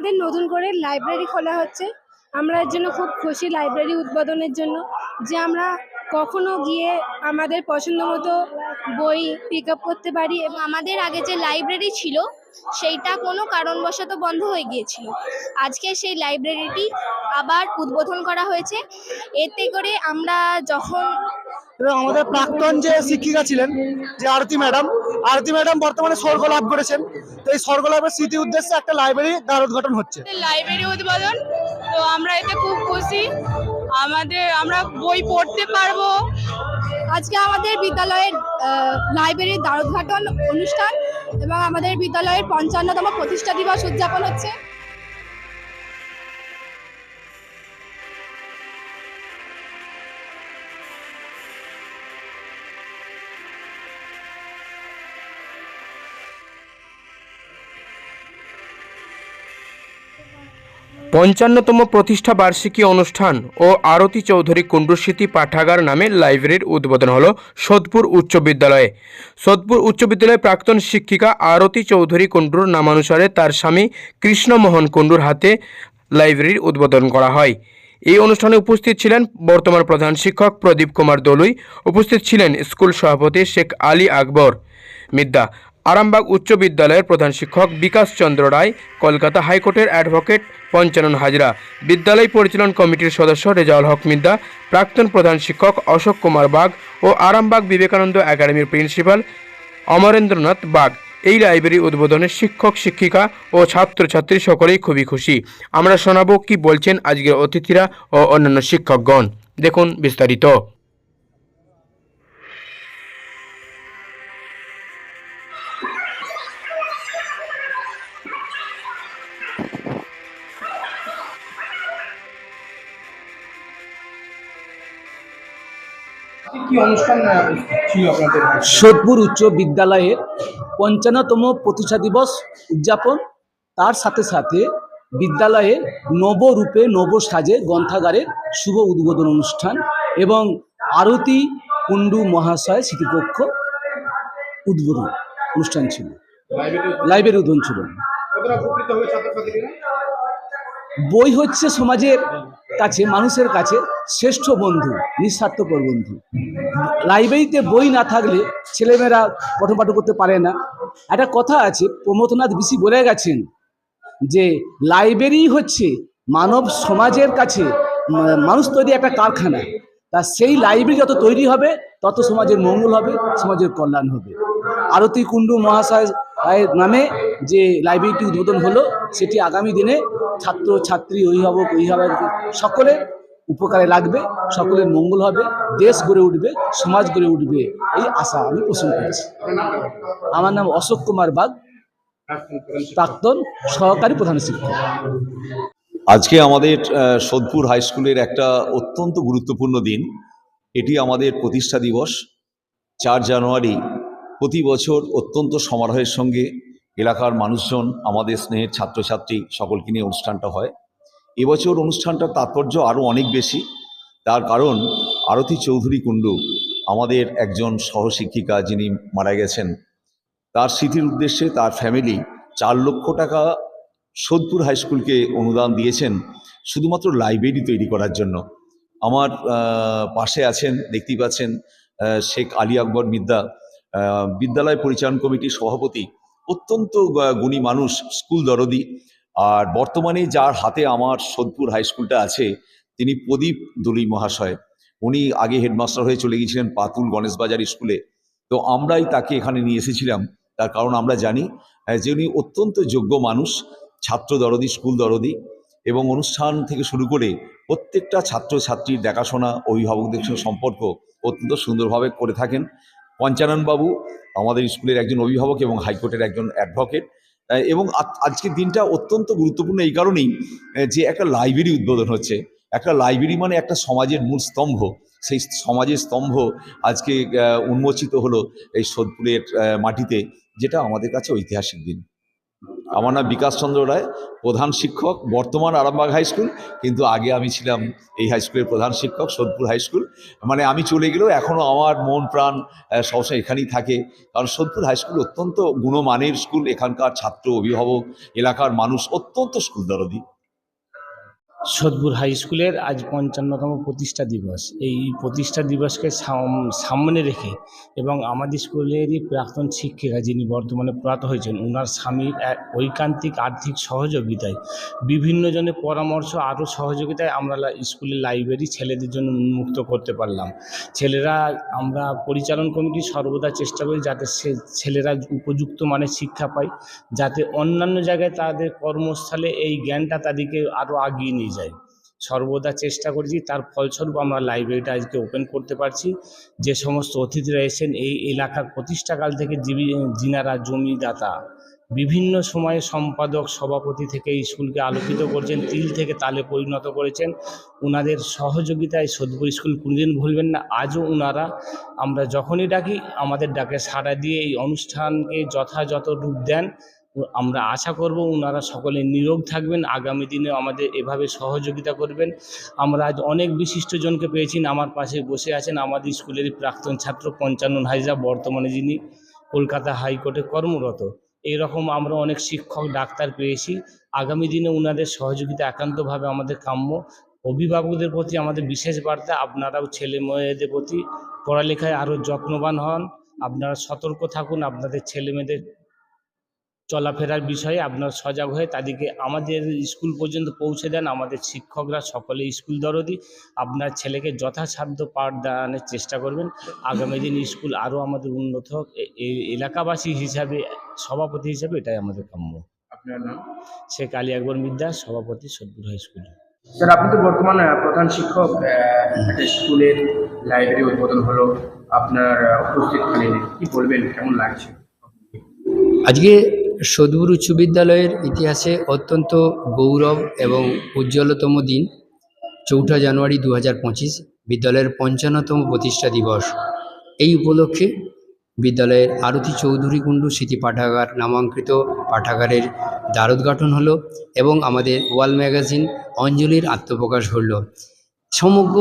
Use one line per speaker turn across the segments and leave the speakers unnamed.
আমাদের নতুন করে লাইব্রেরি খোলা হচ্ছে। আমরা এর জন্য খুব খুশি, লাইব্রেরি উদ্বোধনের জন্য, যে আমরা কখনো গিয়ে আমাদের পছন্দ মতো বই পিক আপ করতে পারি। এবং
আমাদের আগে যে লাইব্রেরি ছিল সেইটা কোনো কারণবশত বন্ধ হয়ে গিয়েছিল। আজকে সেই লাইব্রেরিটি আবার উদ্বোধন করা হয়েছে। এতে করে আমরা যখন
এবং আমাদের প্রাক্তন যে শিক্ষিকা ছিলেন, যে আরতি ম্যাডাম বর্তমানে স্বর্গ লাভ করেছেন। তো এই স্বর্গ লাভের স্মৃতি উদ্দেশ্যে একটা লাইব্রেরি দ্বার উদ্ঘাটন হচ্ছে।
লাইব্রেরি উদ্বোধন, তো আমরা এতে খুব খুশি। আমরা বই পড়তে পারবো।
আজকে আমাদের বিদ্যালয়ের লাইব্রেরির দ্বারোদ্ঘাটন অনুষ্ঠান এবং আমাদের বিদ্যালয়ের ৫৫তম প্রতিষ্ঠা দিবস উদযাপন হচ্ছে।
পঞ্চান্নতম প্রতিষ্ঠা বার্ষিকী অনুষ্ঠান ও আরতি চৌধুরী কুণ্ডুর স্মৃতি পাঠাগার নামে লাইব্রেরির উদ্বোধন হলো সোদপুর উচ্চ বিদ্যালয়ে। সোদপুর উচ্চ বিদ্যালয়ের প্রাক্তন শিক্ষিকা আরতি চৌধুরী কুণ্ডুর নামানুসারে তার স্বামী কৃষ্ণমোহন কুণ্ডুর হাতে লাইব্রেরির উদ্বোধন করা হয়। এই অনুষ্ঠানে উপস্থিত ছিলেন বর্তমান প্রধান শিক্ষক প্রদীপ কুমার দলুই, উপস্থিত ছিলেন স্কুল সভাপতি শেখ আলী আকবর মিদ্দা, আরামবাগ উচ্চ বিদ্যালয়ের প্রধান শিক্ষক বিকাশ চন্দ্র রায়, কলকাতা হাইকোর্টের অ্যাডভোকেট পঞ্চানন হাজরা, বিদ্যালয় পরিচালন কমিটির সদস্য রেজাউল হক মিদ্দা, প্রাক্তন প্রধান শিক্ষক অশোক কুমার বাগ ও আরামবাগ বিবেকানন্দ একাডেমির প্রিন্সিপাল অমরেন্দ্রনাথ বাগ। এই লাইব্রেরি উদ্বোধনে শিক্ষক শিক্ষিকা ও ছাত্রছাত্রী সকলেই খুবই খুশি। আমরা শোনাবো কি বলছেন আজকের অতিথিরা ও অন্যান্য শিক্ষকগণ। দেখুন বিস্তারিত।
কি অনুষ্ঠান ছিল আপনাদের?
সোদপুর উচ্চ বিদ্যালয়ের ৫৫তম প্রতিষ্ঠা দিবস উদযাপন, তার সাথে সাথে বিদ্যালয়ে নবরূপে নব সাজে গ্রন্থাগারের শুভ উদ্বোধন অনুষ্ঠান এবং আরতি কুণ্ডু মহাশয় স্মৃতিকক্ষ উদ্বোধন অনুষ্ঠান ছিল। লাইব্রেরি উদ্বোধন ছিল। বই হচ্ছে সমাজের কাছে, মানুষের কাছে শ্রেষ্ঠ বন্ধু, নিঃস্বার্থপর বন্ধু। লাইব্রেরিতে বই না থাকলে ছেলেমেয়েরা পঠন পাঠন করতে পারে না। একটা কথা আছে, প্রমথনাথ ঋষি বলে গেছেন যে লাইব্রেরি হচ্ছে মানব সমাজের কাছে মানুষ তৈরি একটা কারখানা। তা সেই লাইব্রেরি যত তৈরি হবে তত সমাজের মঙ্গল হবে, সমাজের কল্যাণ হবে। আরতি কুণ্ডু মহাশয় নামে যে লাইব্রেরিটি উদ্বোধন হলো, সেটি আগামী দিনে ছাত্র ছাত্রী অভিভাবক সকলের উপকারে লাগবে, সকলের মঙ্গল হবে, দেশ গড়ে উঠবে, সমাজ গড়ে উঠবে, এই আশা আমি পোষণ করছি। আমার নাম অশোক কুমার বাগ, প্রাক্তন সহকারী প্রধান শিক্ষক।
আজকে আমাদের সোদপুর হাই স্কুলের একটা অত্যন্ত গুরুত্বপূর্ণ দিন। এটি আমাদের প্রতিষ্ঠা দিবস। ৪ জানুয়ারি প্রতি বছর অত্যন্ত সমারোহের সঙ্গে এলাকার মানুষজন, আমাদের স্নেহের ছাত্রছাত্রী সকলকে নিয়ে অনুষ্ঠানটা হয়। এবছর অনুষ্ঠানটার তাৎপর্য আরও অনেক বেশি। তার কারণ আরতি চৌধুরী কুণ্ডু আমাদের একজন সহশিক্ষিকা, যিনি মারা গেছেন, তার স্মৃতির উদ্দেশ্যে তার ফ্যামিলি ৪ লক্ষ টাকা সোদপুর হাই স্কুলকে অনুদান দিয়েছেন শুধুমাত্র লাইব্রেরি তৈরি করার জন্য। আমার পাশে আছেন, দেখতেই পাচ্ছেন, শেখ আলী আকবর মিদ্দা, বিদ্যালয় পরিচালন কমিটির সভাপতি, অত্যন্ত গুণী মানুষ, স্কুল দরদি। আর বর্তমানে যার হাতে আমার সোদপুর হাই স্কুলটা আছে তিনি প্রদীপ দলুই মহাশয়। উনি আগে হেডমাস্টার হয়ে চলে গিয়েছিলেন পাতুল গণেশবাজার স্কুলে। তো আমরাই তাকে এখানে নিয়ে এসেছিলাম, তার কারণ আমরা জানি যে উনি অত্যন্ত যোগ্য মানুষ, ছাত্র দরদি, স্কুল দরদি, এবং অনুষ্ঠান থেকে শুরু করে প্রত্যেকটা ছাত্রছাত্রীর দেখাশোনা, অভিভাবকদের সঙ্গে সম্পর্ক অত্যন্ত সুন্দরভাবে করে থাকেন। পঞ্চাননবাবু আমাদের স্কুলের একজন অভিভাবক এবং হাইকোর্টের একজন অ্যাডভোকেট। এবং আজকের দিনটা অত্যন্ত গুরুত্বপূর্ণ এই কারণেই যে একটা লাইব্রেরি উদ্বোধন হচ্ছে। একটা লাইব্রেরি মানে একটা সমাজের মূল স্তম্ভ। সেই সমাজের স্তম্ভ আজকে উন্মোচিত হলো এই সোদপুরের মাটিতে, যেটা আমাদের কাছে ঐতিহাসিক দিন। আমার নাম বিকাশ চন্দ্র রায়, প্রধান শিক্ষক বর্তমান আরামবাগ হাই স্কুল, কিন্তু আগে আমি ছিলাম এই হাই স্কুলের প্রধান শিক্ষক, সোদপুর হাই স্কুল। মানে আমি চলে গেলেও এখনও আমার মন প্রাণ সবসময় এখানেই থাকে, কারণ সোদপুর হাই স্কুল অত্যন্ত গুণমানের স্কুল। এখানকার ছাত্র, অভিভাবক, এলাকার মানুষ অত্যন্ত স্কুল দরদি।
সোদপুর হাই স্কুলের আজ 55তম প্রতিষ্ঠা দিবস। এই প্রতিষ্ঠা দিবসকে সামনে রেখে এবং আমাদের স্কুলেরই প্রাক্তন শিক্ষিকা যিনি বর্তমানে প্রয়াত হয়েছেন, ওনার স্বামীর ঐকান্তিক আর্থিক সহযোগিতায়, বিভিন্ন জনের পরামর্শ আরও সহযোগিতায় আমরা স্কুলের লাইব্রেরি ছেলেদের জন্য উন্মুক্ত করতে পারলাম। আমরা পরিচালন কমিটি সর্বদা চেষ্টা করি যাতে ছেলেরা উপযুক্ত মানের শিক্ষা পায়, যাতে অন্যান্য জায়গায় তাদের কর্মস্থলে এই জ্ঞানটা তাদেরকে আরও আগিয়ে নিয়ে যায়। সর্বদা চেষ্টা করেছি, তার ফলস্বরূপ আমরা লাইব্রেরিটা আজকে ওপেন করতে পারছি। যে সমস্ত অতিথিরা এসেছেন এই এলাকার প্রতিষ্ঠাকাল থেকে যিনারা জমিদাতা, বিভিন্ন সময়ে সম্পাদক, সভাপতি থেকে এই স্কুলকে আলোকিত করেছেন, তিল থেকে তালে পরিণত করেছেন। ওনাদের সহযোগিতায় সোদপুর স্কুল কোনোদিন ভুলবেন না। আজও ওনারা, আমরা যখনই ডাকি আমাদের ডাকে সাড়া দিয়ে এই অনুষ্ঠানকে যথাযথ রূপ দেন। আমরা আশা করব ওনারা সকলে নীরব থাকবেন, আগামী দিনে আমাদের এভাবে সহযোগিতা করবেন। আমরা আজ অনেক বিশিষ্টজনকে পেয়েছি। আমার পাশে বসে আছেন আমাদের স্কুলেরই প্রাক্তন ছাত্র পঞ্চানন হাজরা, বর্তমানে যিনি কলকাতা হাইকোর্টে কর্মরত। এইরকম আমরা অনেক শিক্ষক, ডাক্তার পেয়েছি। আগামী দিনে ওনাদের সহযোগিতা একান্তভাবে আমাদের কাম্য। অভিভাবকদের প্রতি আমাদের বিশেষ বার্তা, আপনারাও ছেলে মেয়েদের প্রতি পড়ালেখায় আরও যত্নবান হন। আপনারা সতর্ক থাকুন, আপনাদের ছেলে মেয়েদের চলাফেরার বিষয়ে আপনারা সজাগ হয়ে তাদেরকে আমাদের স্কুল পর্যন্ত পৌঁছে দেন। আমাদের শিক্ষকরা সকলে স্কুল দরদি। আপনার ছেলেকে যথাসাধ্য পাঠদানের চেষ্টা করবেন। আগামী দিন স্কুল আরও আমাদের উন্নত হোক। এলাকাবাসী হিসাবে, সভাপতি হিসাবে এটাই আমাদের কাম্য।
আপনার নাম?
শেখ আলী আকবর মিদ্দাস, সভাপতি সোদপুর হাই স্কুল।
স্যার, আপনি তো বর্তমান প্রধান শিক্ষক। একটা স্কুলের লাইব্রেরি উদ্বোধন হলো, আপনার উপস্থিত কি বলবেন, কেমন লাগছে?
আজকে সোদপুর উচ্চ বিদ্যালয়ের ইতিহাসে অত্যন্ত গৌরব এবং উজ্জ্বলতম দিন। 4 জানুয়ারি 2025 বিদ্যালয়ের 55তম প্রতিষ্ঠা দিবস। এই উপলক্ষে বিদ্যালয়ের আরতি চৌধুরী কুণ্ডু স্মৃতি পাঠাগার নামাঙ্কিত পাঠাগারের দ্বারোদ্ঘাটন হলো এবং আমাদের ওয়াল ম্যাগাজিন অঞ্জলির আত্মপ্রকাশ হল। সমগ্র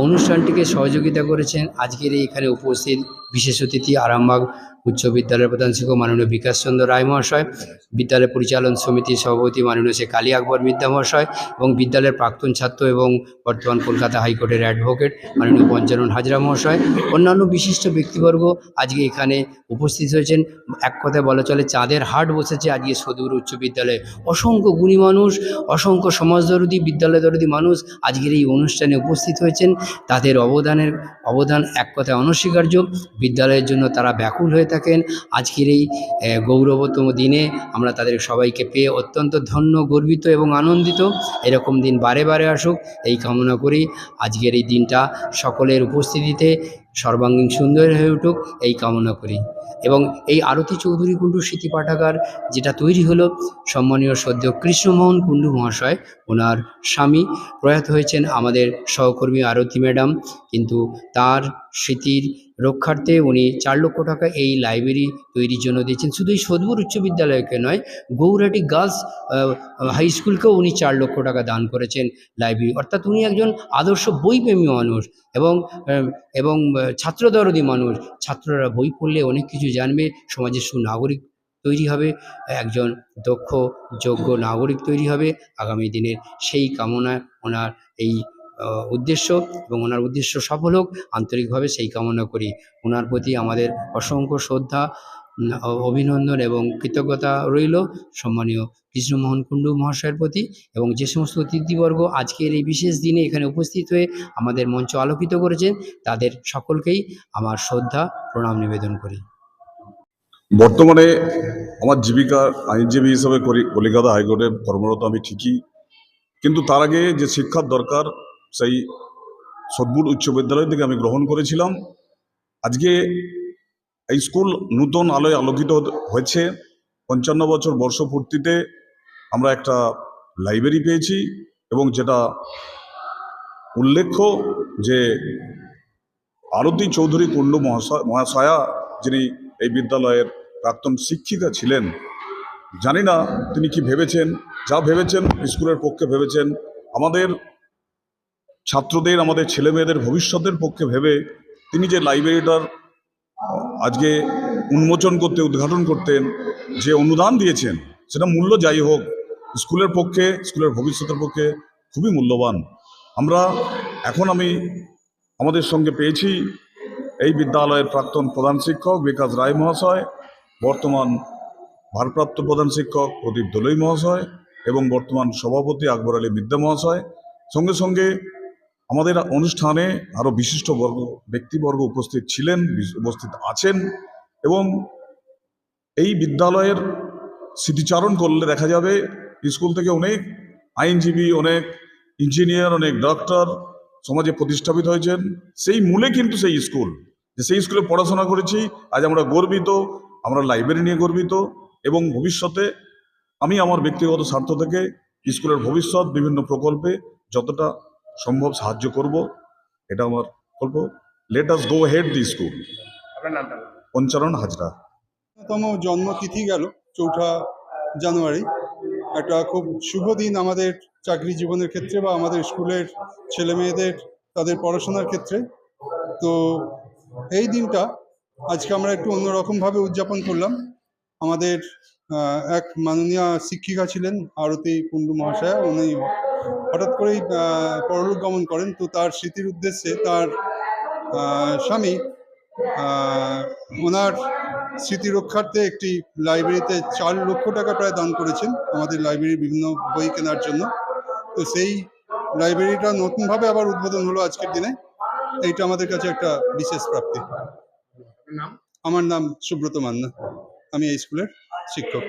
অনুষ্ঠানটিকে সহযোগিতা করেছেন আজকের এখানে উপস্থিত বিশেষ অতিথি আরামবাগ উচ্চ বিদ্যালয়ের প্রধান শিক্ষক মাননীয় বিকাশ চন্দ্র রায় মহাশয়, বিদ্যালয় পরিচালন সমিতির সভাপতি মাননীয় শেখ আলী আকবর মিদ্দা মহাশয় এবং বিদ্যালয়ের প্রাক্তন ছাত্র এবং বর্তমান কলকাতা হাইকোর্টের অ্যাডভোকেট মাননীয় পঞ্চানন হাজরা মহাশয়, অন্যান্য বিশিষ্ট ব্যক্তিবর্গ আজকে এখানে উপস্থিত হয়েছেন। এক কথায় বলা চলে চাঁদের হাট বসেছে আজকে সোদপুর উচ্চ বিদ্যালয়ে। অসংখ্য গুণী মানুষ, অসংখ্য সমাজদরদী, বিদ্যালয় দরদী মানুষ আজকের এই অনুষ্ঠানে উপস্থিত হয়েছেন। তাদের অবদান এক কথায় অনস্বীকার্য। বিদ্যালয়ের জন্য তারা ব্যাকুল হয়ে থাকেন। আজকের এই গৌরবতম দিনে আমরা তাদের সবাইকে পেয়ে অত্যন্ত ধন্য, গর্বিত এবং আনন্দিত। এরকম দিন বারে বারে আসুক এই কামনা করি। আজকের এই দিনটা সকলের উপস্থিতিতে সর্বাঙ্গীন সুন্দর হয়ে উঠুক এই কামনা করি। এবং এই আরতি চৌধুরী কুণ্ডু স্মৃতি পাঠাগার যেটা তৈরি হলো, সম্মানীয় সদ্য কৃষ্ণমোহন কুণ্ডু মহাশয়, ওনার স্বামী প্রয়াত হয়েছেন আমাদের সহকর্মী আরতি ম্যাডাম, কিন্তু তার স্মৃতির রক্ষার্থে উনি 4 লক্ষ টাকা এই লাইব্রেরি তৈরির জন্য দিয়েছেন। শুধু এই সোদপুর উচ্চ বিদ্যালয়কে নয়, গৌরহাটি গার্লস হাই স্কুলকেও উনি 4 লক্ষ টাকা দান করেছেন লাইব্রেরি। অর্থাৎ উনি একজন আদর্শ বইপ্রেমী মানুষ এবং ছাত্রদরদী মানুষ। ছাত্ররা বই পড়লে অনেক কিছু জানবে, সমাজের সুনাগরিক তৈরি হবে, একজন দক্ষ যোগ্য নাগরিক তৈরি হবে আগামী দিনের। সেই কামনা ওনার এই উদ্দেশ্য, এবং ওনার উদ্দেশ্য সফল হোক আন্তরিকভাবে সেই কামনা করি। ওনার প্রতি আমাদের অসংখ্য শ্রদ্ধা, অভিনন্দন এবং কৃতজ্ঞতা রইল সম্মানীয় কৃষ্ণমোহন কুণ্ডু মহাশয়ের প্রতি। এবং যে সমস্ত অতিথিবর্গ আজকের এই বিশেষ দিনে এখানে উপস্থিত হয়ে আমাদের মঞ্চ আলোকিত করেছেন, তাদের সকলকেই আমার শ্রদ্ধা প্রণাম নিবেদন করি।
বর্তমানে আমার জীবিকা আইনজীবী হিসেবে কলিকাতা হাইকোর্টে কর্মরত আমি ঠিকই, কিন্তু তার আগে যে শিক্ষার দরকার সেই সোদপুর উচ্চ বিদ্যালয় থেকে আমি গ্রহণ করেছিলাম। আজকে এই স্কুল নূতন আলোয় আলোকিত হয়েছে। 55 বছর বর্ষপূর্তিতে আমরা একটা লাইব্রেরি পেয়েছি, এবং যেটা উল্লেখ্য যে আরতি চৌধুরী কুণ্ডু মহাশয়া, যিনি এই বিদ্যালয়ের প্রাক্তন শিক্ষিকা ছিলেন, জানি না তিনি কি ভেবেছেন, যা ভেবেছেন স্কুলের পক্ষে ভেবেছেন, আমাদের ছাত্রদের, আমাদের ছেলেমেয়েদের ভবিষ্যতের পক্ষে ভেবে তিনি যে লাইব্রেরিটার আজকে উন্মোচন করতে, উদ্ঘাটন করতেন, যে অনুদান দিয়েছেন, সেটা মূল্য যাই হোক স্কুলের পক্ষে, স্কুলের ভবিষ্যতের পক্ষে খুবই মূল্যবান। আমি আমাদের সঙ্গে পেয়েছি এই বিদ্যালয়ের প্রাক্তন প্রধান শিক্ষক বিকাশ রায় মহাশয়, বর্তমান ভারপ্রাপ্ত প্রধান শিক্ষক প্রদীপ দোলই মহাশয় এবং বর্তমান সভাপতি আকবর আলী মিদ্দা মহাশয়। সঙ্গে সঙ্গে আমাদের অনুষ্ঠানে আরও বিশিষ্ট ব্যক্তিবর্গ উপস্থিত ছিলেন, উপস্থিত আছেন এবং এই বিদ্যালয়ের স্মৃতিচারণ করলে দেখা যাবে স্কুল থেকে অনেক আইনজীবী, অনেক ইঞ্জিনিয়ার, অনেক ডক্টর সমাজে প্রতিষ্ঠাপিত হয়েছেন। সেই মূলে কিন্তু সেই স্কুল, যে সেই স্কুলে পড়াশোনা করেছি, আজ আমরা গর্বিত, আমরা লাইব্রেরি নিয়ে গর্বিত এবং ভবিষ্যতে আমি আমার ব্যক্তিগত স্বার্থ থেকে স্কুলের ভবিষ্যৎ বিভিন্ন প্রকল্পে যতটা সম্ভব সাহায্য করব, এটা আমার গল্প। Let us go head the school.
আপনার নামটা
পঞ্চানন হাজরা।
তম জন্মতিথি গেল 4 জানুয়ারি, একটা খুব শুভ দিন আমাদের চাকরি জীবনের ক্ষেত্রে বা আমাদের স্কুলের ছেলে মেয়েদের তাদের পড়াশোনার ক্ষেত্রে। তো এই দিনটা আজকে আমরা একটু অন্যরকমভাবে উদযাপন করলাম। আমাদের এক মাননীয় শিক্ষিকা ছিলেন আরতি কুণ্ডু মহাশয়া, উনি হঠাৎ করেই পরলোক গমন করেন। তো তার স্মৃতির উদ্দেশ্যে তার স্বামী ওনার স্মৃতি রক্ষার্থে একটি লাইব্রেরিতে 4 লক্ষ টাকা প্রায় দান করেছেন আমাদের লাইব্রেরির বিভিন্ন বই কেনার জন্য। তো সেই লাইব্রেরিটা নতুনভাবে আবার উদ্বোধন হলো আজকের দিনে। এইটা আমাদের কাছে একটা বিশেষ প্রাপ্তি। আমার নাম সুব্রত মান্না, আমি এই স্কুলের শিক্ষক।